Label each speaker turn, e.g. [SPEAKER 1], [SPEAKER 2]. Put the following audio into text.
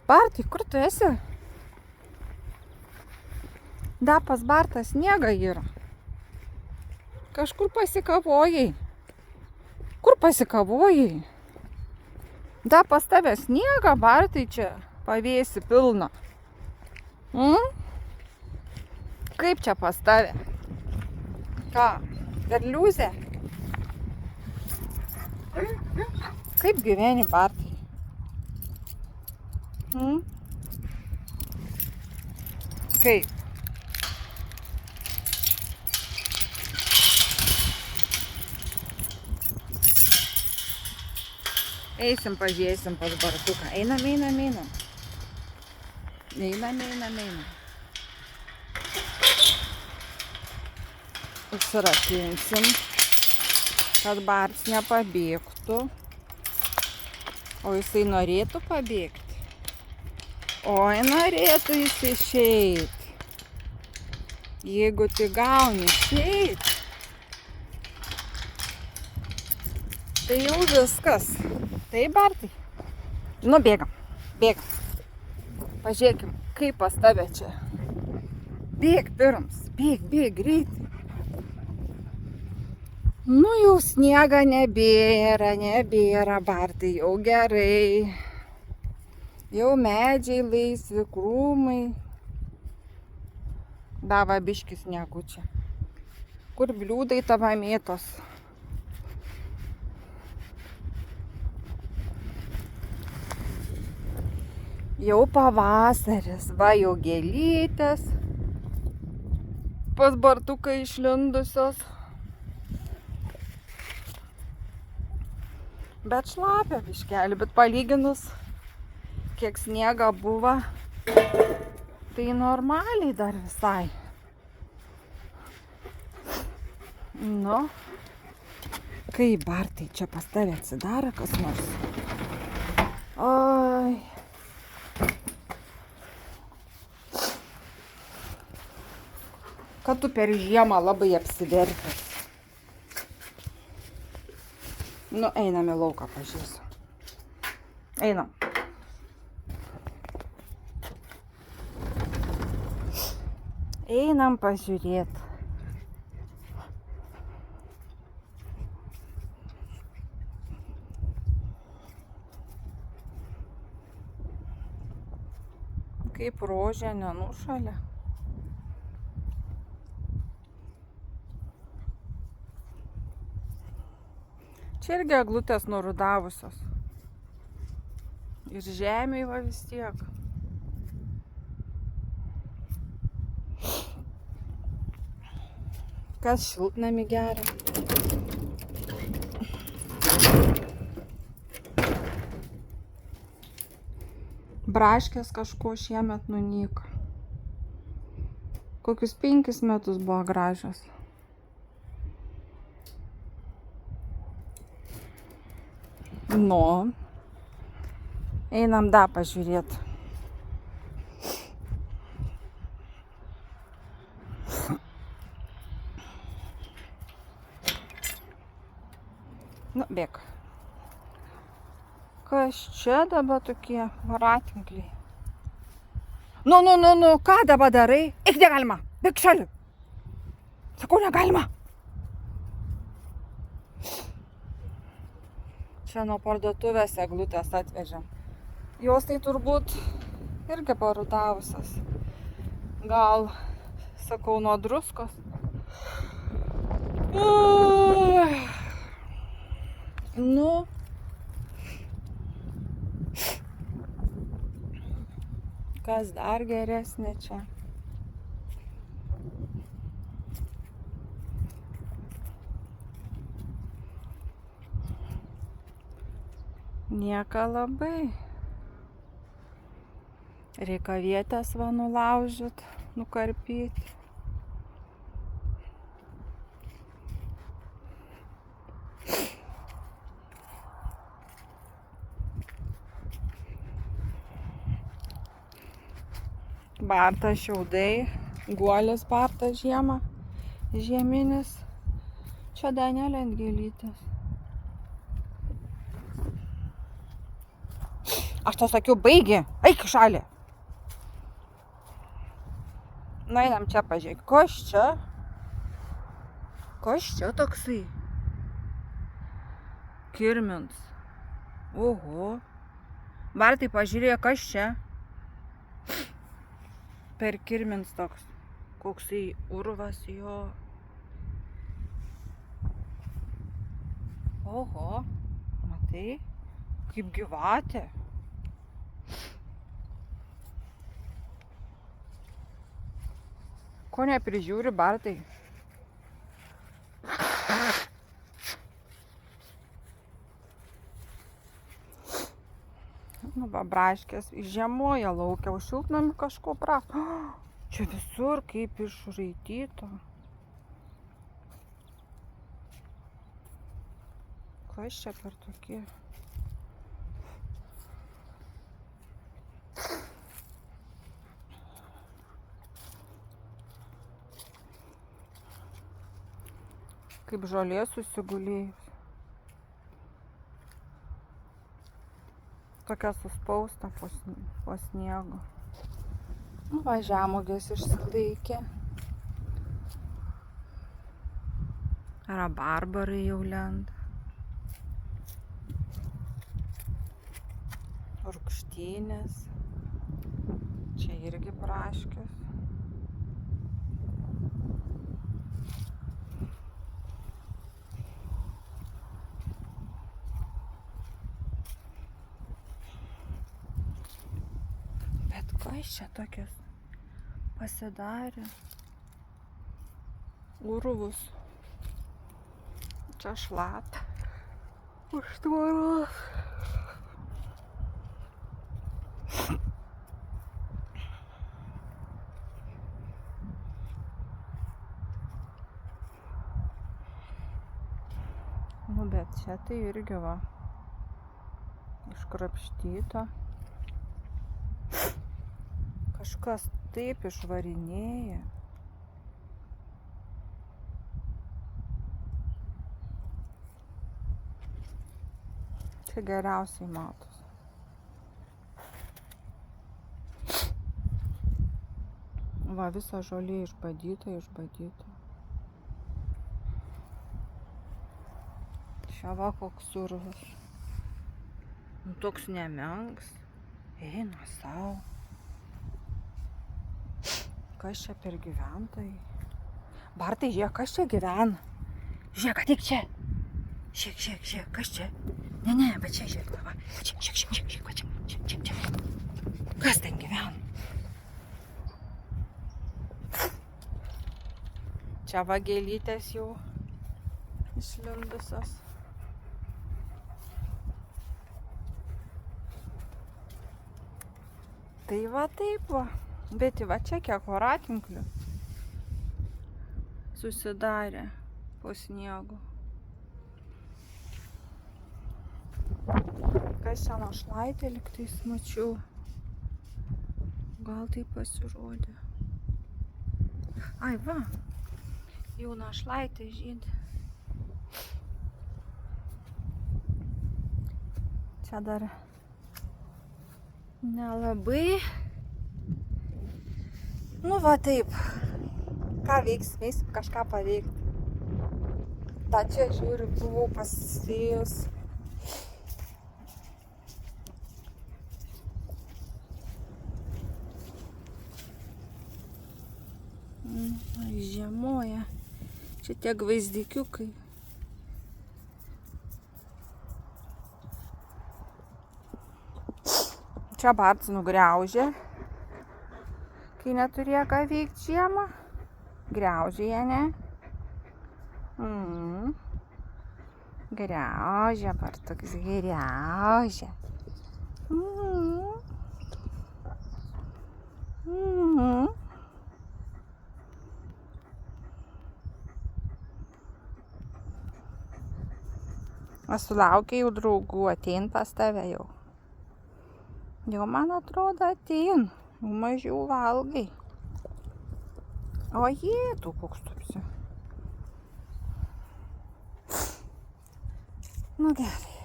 [SPEAKER 1] Bartai, kur tu esi? Da, pas Bartą sniega yra. Kažkur pasikavojai. Kur pasikavojai? Da, pas tave sniega, Bartai, čia pavėsi pilna. Kaip čia pas tave? Ką, derliuzė? Kaip gyveni, Bartai? Kaip? Eisim, pažiūrėsim pas Bartuką. Einam. Užsirakinsim, kad Bartas nepabėgtų. O jisai norėtų pabėgti. Oi, norėtų jis išeiti. Jeigu tik gauni išeiti, tai jau viskas. Taip, Bartai? Nu, bėgam. Pažiūrėkim, kaip pas tave čia. Bėg pirms, bėg, greitai. Nu, jau sniega nebėra, Bartai, jau gerai. Jau medžiai laisvi, krūmai. Dava biškis sniegučia. Kur bliūdai tavo mėtos? Jau pavasaris, va jau gėlytės. Pas Bartuką išlindusios. Bet šlapia biškelį, bet palyginus, kiek sniega buvo, tai normaliai dar visai. Nu, kaip, Bartai, čia pas tave atsidaro kas nors? Oi. Kad tu per žiemą labai apsivertęs. Nu, einam į lauką, pažiūrėsiu. Einam. Einam pažiūrėti. Kaip rožė nenušalia. Čia irgi eglutės nurudavusios. Ir žemėj va vis tiek. Kas šiltnamį geria? Braškės kažko šiemet nunyko. Kokius 5 metus buvo gražios. Nu, einam da pažiūrėti. Nu, bėg. Kas čia dabar tokie voratinkliai? Nu, ką dabar darai? Eik, negalima, bėg šaliu. Sakau, negalima. Čia nuo parduotuvės eglutės atvežėm. Jos tai turbūt irgi parudavusios. Gal, sakau, nuo druskos. Nu. Kas dar geresnė čia? Nieka labai. Reikia vietės va nulaužyt, nukarpyti. Bartas šiaudai, guolis Bartas žiemą, žieminis. Čia Danielė ant gėlytės. Aš Aš tau sakiau, baigi, eik į šalį. Na, einam čia pažiūrėk. Kas čia? Kas čia toksai? Kirmins. Oho. Bartai, pažiūrėk, kas čia? Per kirmins toks. Koksai urvas jo. Oho. Matai? Kaip gyvatė. Ko neprižiūri, Bartai? Nu, va, braškės žiemoja laukia, o šiltnamį kažko prasto. Čia visur kaip išraityta. Kas čia per tokie? Kaip žolė susigulėjus. Tokia suspausta po sniego. Va, žemuogės išsilaikė. Rabarbarai jau lenda. Rūgštynės. Čia irgi braškės. Bet kas čia tokias pasidarė? Urvus. Čia šlapia. Už tvoros. Nu, bet čia tai irgi va. Iškrapštyta. Kažkas taip išvarinėja. Čia geriausiai matos. Va, visa žolė išbadyta. Čia va koks urvas. Nu, toks nemenks. Eina sau. Kas čia per gyventojai? Bartai, žiūrėk, kas čia gyvena? Žiūrėk, ateik čia. Žiūrėk, kas čia? Ne, bet čia žiūrėk, va. Žiūrėk. Kas ten gyvena? Čia va gėlytės jau išlindusios. Tai va taip va. Bet va čia kiek voratinklių susidarė po sniegu. Kas čia našlaitė lygtais mačiau. Gal tai pasirodė. Ai va, jau našlaitė žydi. Čia dar nelabai. Nu va taip. Ką veiks kažką paveikti. Ta čia žiūriu, buvau pasijus. Žiemoja. Čia tie gvaizdikiukai. Čia Bartas nugriaužė. Kai neturėjo ką veikti žiemą. Griaužė jie, ne? Griaužė, Bartukas, griaužė. Aš sulaukiau jau draugų, atein pas tave jau. Jau man atrodo atein, mažiau valgai. O tu koks tupsi. Nu gerai.